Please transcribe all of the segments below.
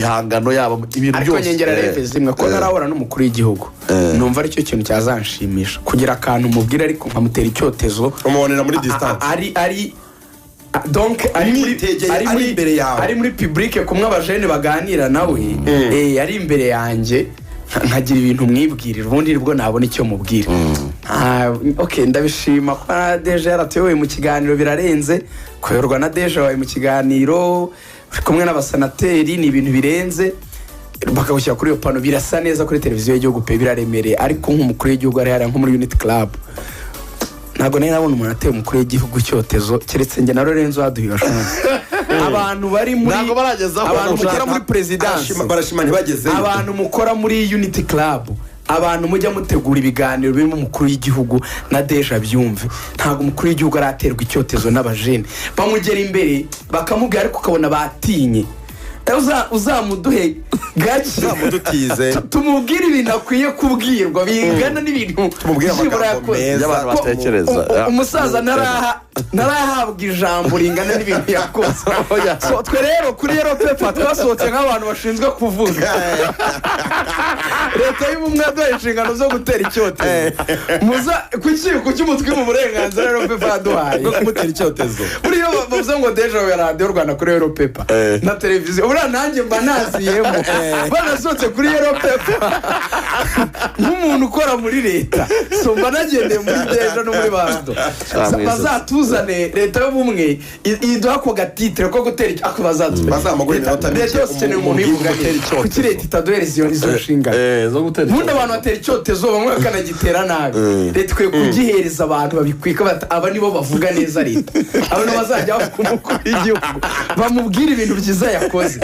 ihangano yabo ibintu byose. Ariko nyengera reve zimwe ko narahora n'umukuru w'igihugu numva ari cyo kintu cyazanshimisha kugira akantu mubwira ariko nkamutera icyotezo umubonera muri distance ari donc ari muri public kumwe abajene baganira nawe ari imbere yanjye nkagira ibintu mwibwirira ubundi nibwo nabona icyo mubwira. Okay, ndabishima ko Deje yaratuyoboye mu kiganiro birarenze kuyorwa na Deje wawe mu kiganiro kumwe n'abasanateri ni ibintu birenze bakabushyira kuri iyo pano birasa neza kuri televiziyo y'igihugu pe biraremereye ariko nk'umukuru w'igihugu ari nko muri Unity Club ntabwo nari nabona umuntu ateye umukuru w'igihugu cyotezo keretse njye na Lorenzo waduhiye abantu bari muri abantu mukora muri presidence barashima ntibageze abantu mukora muri Unity Club abantu mujya mutegura ibiganiro birimo umukuru w'igihugu na Deja byumve ntabwo umukuru w'igihugu araterwa icyotezo n'abajene bamugera imbere bakamubwira ariko ukabona batinye uzamuduhe gake uzamudutize tumubwire ibintu akwiye kubwirwa bingana n'ibintu tumubwire amagambo meza y'abantu batekereza. Umusaza narahabwa ijambo ringana n'ibintu yakoze. So twe rero kuri Europepa twasohotse nk'abantu bashinzwe kuvuga leta y'ubumwe yaduhaye inshingano zo gutera icyotezo kuki umutwe mu burenganzira Europepa yaduhaye bwo kumutera icyotezo buriya bavuze ngo Deja ya Radio Rwanda kuri Europepa na televiziyo buriya nanjye mba naziyemo banasohotse kuri Europepa nk'umuntu ukora muri leta so mba nagendeye muri Deja no muri Bando bazatuzane leta y'ubumwe iduha ko gatitire ko gutera ako bazamugurira inota leta yose ikeneye umuntu uyivuga kuki leta itaduhereza izo nshingano zo gutera ubundi abantu batera icyotezo bamwe bakanagitera nabi leta ikwiye kugihereza abantu babikwika aba nibo bavuga neza leta abantu bazajya bavuga umukuru w'igihugu bamubwira ibintu byiza yakoze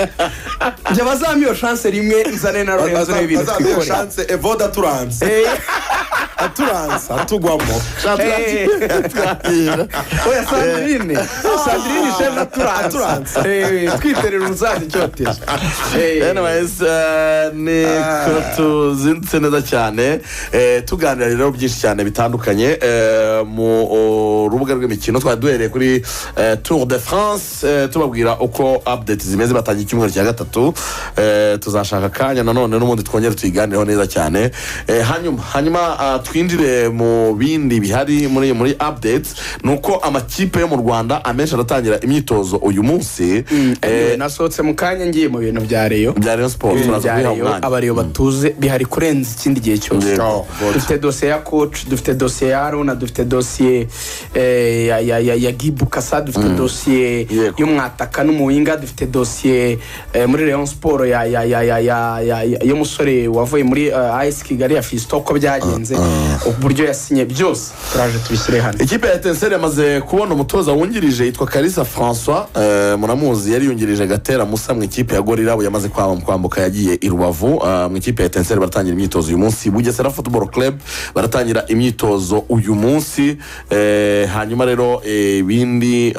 njye bazamiyo chance rimwe nzane na Lorenzo n'ibintu bazamiyo chance evoda turanse atugwamo oya Sandrine shema turanse twiterera uruzaza icyotezo anyways ni ko tuzinze neza cyane tuganira rero byinshi cyane bitandukanye mu rubuga rw'imikino twari duhereye kuri Tour de France tubabwira uko update zimeze batangiye icyumweru cya gatatu tuzashaka kanya nanone n'ubundi twongere tuyiganireho neza cyane hanyuma twinjire mu bindi bihari muri updates nuko amakipe yo mu Rwanda amenshi aratangira imyitozo uyu munsi nasohotse mu kanya ngiye mu bintu bya Rayon Sport abariyo batuze bihari kurenza ikindi gihe cyose dufite dosiye ya coach dufite dosiye ya Aruna dufite dosiye ya Gibu Kasa dufite dosiye y'umwataka n'umuwinga dufite dosiye muri Rayon Sport yo musore wavuye muri AS Kigali ya Fisto ko byagenze uburyo yasinye byose turaje tubishyire hano. Ikipe ya Etincelle yamaze kubona umutoza wungirije yitwa Kalisa François muramuzi yari yungirije Gatera Musa mu ikipe ya Gorilla yamaze kwambuka yagiye i Rubavu mu ikipe ya Etincelle baratangira imyitozo uyu munsi Bugesera Football Club baratangira imyitozo uyu munsi hanyuma rero ibindi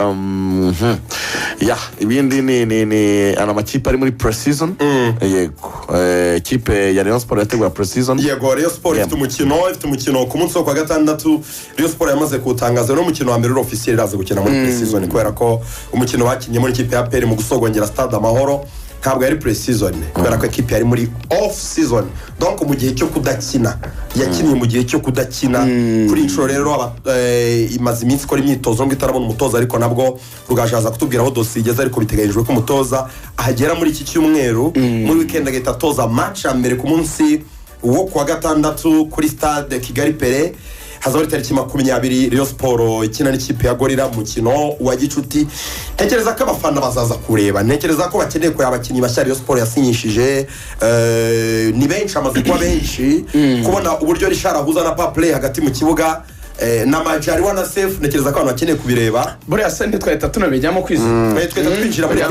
ibindi ni amakipe ari muri pre-season yego ikipe ya Rayon Sport yategura pre-season yego Rayon Sport ifite umukino ku munsi wo kwa gatandatu Rayon Sport yamaze kutangaza no umukino wa mbere officiel iraza gukina muri pre-season kubera ko umukino bakinye muri ikipe ya PL mu gusogongera Stade Amahoro ntabwo yari pre-season kubera ko ikipe yari muri off season donc mu gihe cyo kudakina yakinnye mu gihe cyo kudakina kuri inshuro rero imaze iminsi ikora imyitozo ngo itarabona umutoza ariko nabwo rugashaza kutubwira aho dosiye igeze ariko biteganyijwe ko umutoza ahagera muri iki cyumweru muri weekend agahita atoza match ya mbere ku munsi wo kuwa gatandatu kuri Stade Kigali Pele hazaba ari tariki 20 Rayon Sport ikina n'ikipe ya Gorilla mukino wa gicuti. Ntekereza ko abafana bazaza kureba, ntekereza ko bakeneye ko abakinnyi bashya Rayon Sport yasinyishije ni benshi amaze kuba benshi kubona uburyo rishara huza na pa play hagati mu kibuga na Majari wana safe ntekereza ko abantu bakeneye kubireba buriya se ntitwahita tunabijyamo kwizera twahita twinjira muri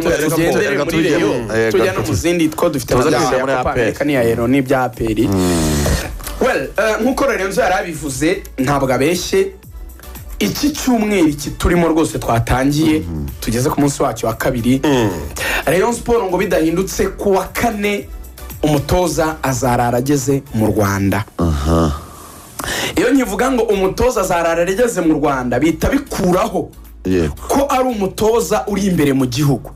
tujya no mu zindi two dufite muri Amerika ni Aero ni bya APR. Well nkuko Lorenzo yarabivuze ntabwo abeshye iki cyumweru iki turimo rwose twatangiye tugeze ku munsi wacyo wa kabiri Rayon Sport ngo bidahindutse ku wa kane umutoza azarara ageze mu Rwanda. Iyo nyivuga ngo umutoza azarara ageze mu Rwanda bita bikuraho ko ari umutoza uri imbere mu gihugu.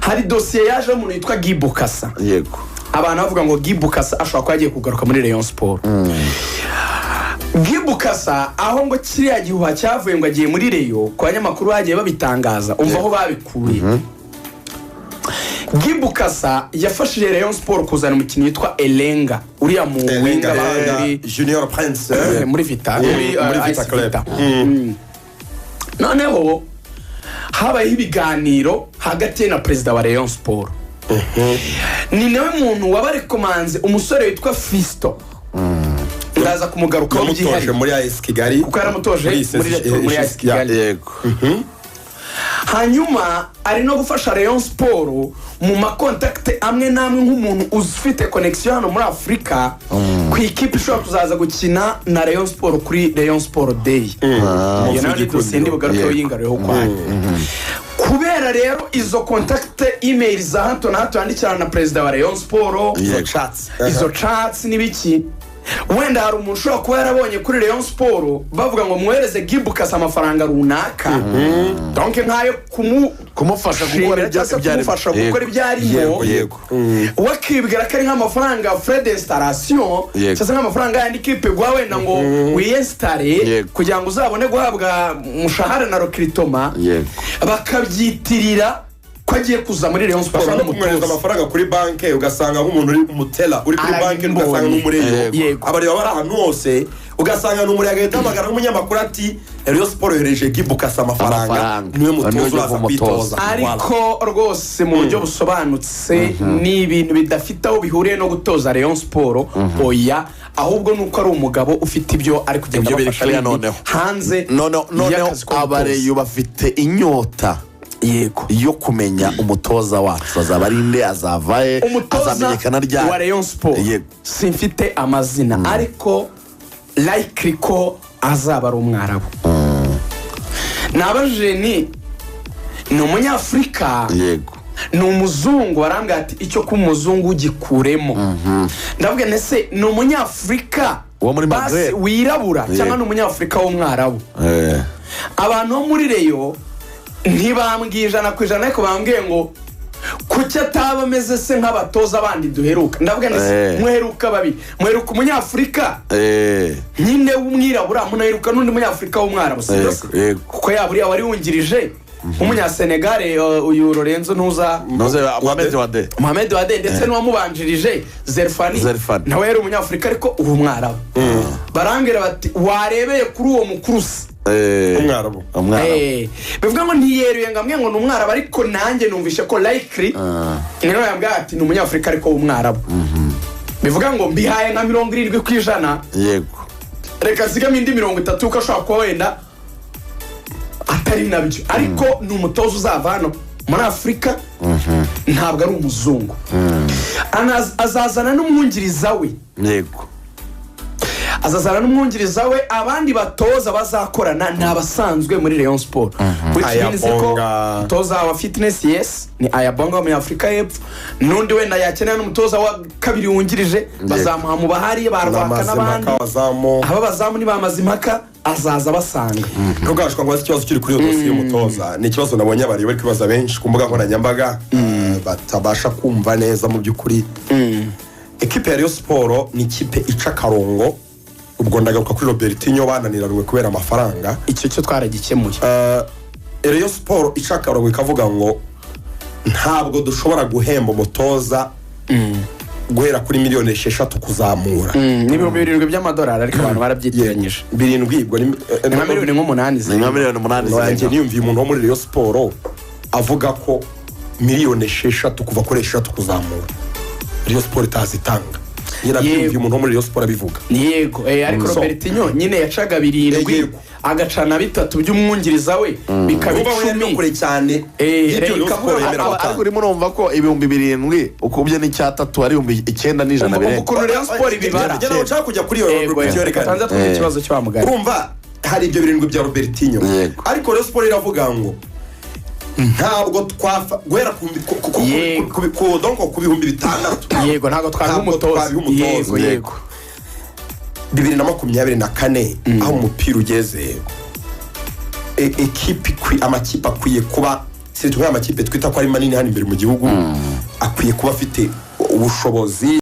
hari dosiye yaje umuntu yitwa Guy Bokassa. yego Abantu bavuga ngo Guy Bokassa ashobora kuba agiye kugaruka muri Rayon Sport. Guy Bokassa aho ngo kiriya gihuha cyavuye ngo agiye muri Rayon, ku banyamakuru bagiye babitangaza, umva aho babikuye. Guy Bokassa yafashije Rayon Sport kuzana umukinnyi yitwa Elenga, uriya mu winga Elenga Junior Prince muri Vita, muri Vita Club. Noneho habayeho ibiganiro hagati ye na perezida wa Rayon Sport. Ni nawe muntu wabarekomanze umusore witwa Fisto. Ndaza kumugarukaho yamutoje muri AS Kigali kuko yaramutoje muri AS Kigali. yego Hanyuma ari no gufasha Rayon Sport mu makontakte amwe namwe nk'umuntu ufite connection hano muri Afrika ku ikipe ishobora kuzaza gukina na Rayon Sport kuri Rayon Sport Day. Iyo nayo ni dosiye ndi bugarukeho y'ingaruyeho kwayo. Kubera rero izo contact email za hato na hato yandikirana na perezida wa Rayon Sport, izo chats n'ibiki, wenda hari umuntu ushobora kuba yarabonye kuri Rayon Sport bavuga ngo mwohereze Guy Bokassa amafaranga runaka, donc nkayo kumufasha gukora ibyarimo, wakibwira ko ari nk'amafaranga Fred installation cyangwa nk'amafaranga yandi kipe gwa wenda ngo wiyinstare kugira ngo uzabone guhabwa umushahara na recrutement, bakabyitirira ko agiye kuza muri Rayon Sport no kumwereza amafaranga kuri banke, ugasanga nk'umuntu uri umutela uri kuri banke, ugasanga n'umureyo abareba bari ahantu hose, ugasanga n'umuri agahita amagara nk'umunyamakuru ati Rayon Sport yohereje Guy Bokassa amafaranga, niwe mutoza uraza kwitoza. Ariko rwose mu buryo busobanutse ni ibintu bidafite aho bihuriye no gutoza Rayon Sport, oya, ahubwo nuko ari umugabo ufite ibyo ari kugenda bafasha hanze. Noneho abareyo bafite inyota yego yo kumenya umutoza wacu azaba ari nde, azavaye, azamenyekana ryari wa Rayon Sport. Simfite amazina ariko likely ko azaba ari umwarabu. Nabajije ni umunyafrika, yego ni umuzungu, barambwira ati icyo ku muzungu gikuremo. Ndavuga nese ni umunyafrika basi wirabura cyangwa ni umunyafrika w'umwarabu. Abantu bo muri Rayon ntibambwiye 100% ariko bambwiye ngo kuki ataba ameze se nk'abatoza abandi duheruka. Ndavuga nese muheruka babiri, muheruka umunyafrika nyine w'umwirabura, munaheruka n'undi munyafrika w'umwarabu, kuko yaburiya wari wungirije umunyasenegal uyu Lorenzo ntuza Mohamed Wade ndetse n'uwamubanjirije Zerfani nawe yari umunyafrika ariko ubu mwarabu. Barambwira bati warebeye kuri uwo mukurusi umwarabu bivuga ngo ntiyeruye ngamwe ngo n'umwarabu, ariko nanjye numvishe ko likely niyo yambwira ati ni umunyafrika ariko w'umwarabu. Bivuga ngo mbihaye nka 70%, yego reka zigamo indi 30 uko ashobora kuba wenda atari nabyo, ariko ni umutoza uzava hano muri Afrika, ntabwo ari umuzungu. Azazana n'umwungiriza we, yego azazana n'umwungiriza we. Abandi batoza bazakorana ni abasanzwe muri Rayon Sport, bivuze ko toza wa fitness ni Ayabonga mu Afrika y'Epfo, n'undi wenda yakenera n'umutoza wa kabiri wungirije, bazamuha mu bahari barwaka n'abandi aba bazamu ni bamaze impaka, azaza basanga. Ntugashwa ngo ikibazo kiri kuri dosiye y'umutoza, ni ikibazo nabonye abari bari kwibaza benshi ku mbuga nkoranyambaga batabasha kumva neza mu by'ukuri. Ekipe ya Rayon Sport ni ikipe ica karongo, ubwo ndagaruka kuri Robertinho bananiranywe kubera amafaranga, icyo cyo twaragikemuye. Rayon Sport ica karongo ikavuga ngo ntabwo dushobora guhemba umutoza guhera kuri miliyoni 6 kuzamura, n'ibihumbi 7 by'amadolari, ariko abantu barabyitiranyije 7 ubwo ni nka miliyoni 8. Nanjye niyumviye umuntu wo muri Rayon Sport avuga ko miliyoni 6 kuva kuri 6 kuzamura Rayon Sport itazitanga. Yarabyumviye umuntu wo muri Rayon Sport abivuga. Yego ariko Robertinho nyine yacaga 7 agacana 3 by'umwungiriza we bikaba 10 kure cyane. Ariko urimo urumva ko ibihumbi 7 ukubye n'icyatatu ari 900 n'ijana bire. Kuko Rayon Sport ibibara. Njye nshaka kujya kuri iyo Robertinho reka. Tanza twumva ikibazo cy'abamugari. Urumva hari ibyo 7 bya Robertinho. Ariko Rayon Sport iravuga ngo ntabwo twafa guhera ku bihumbi 6. Yego ntabwo twabiha umutoza. Yego 2024 aho umupira ugeze, amakipe akwiye kuba si tumwe amakipe twita ko ari manini hano imbere mu gihugu akwiye kuba afite ubushobozi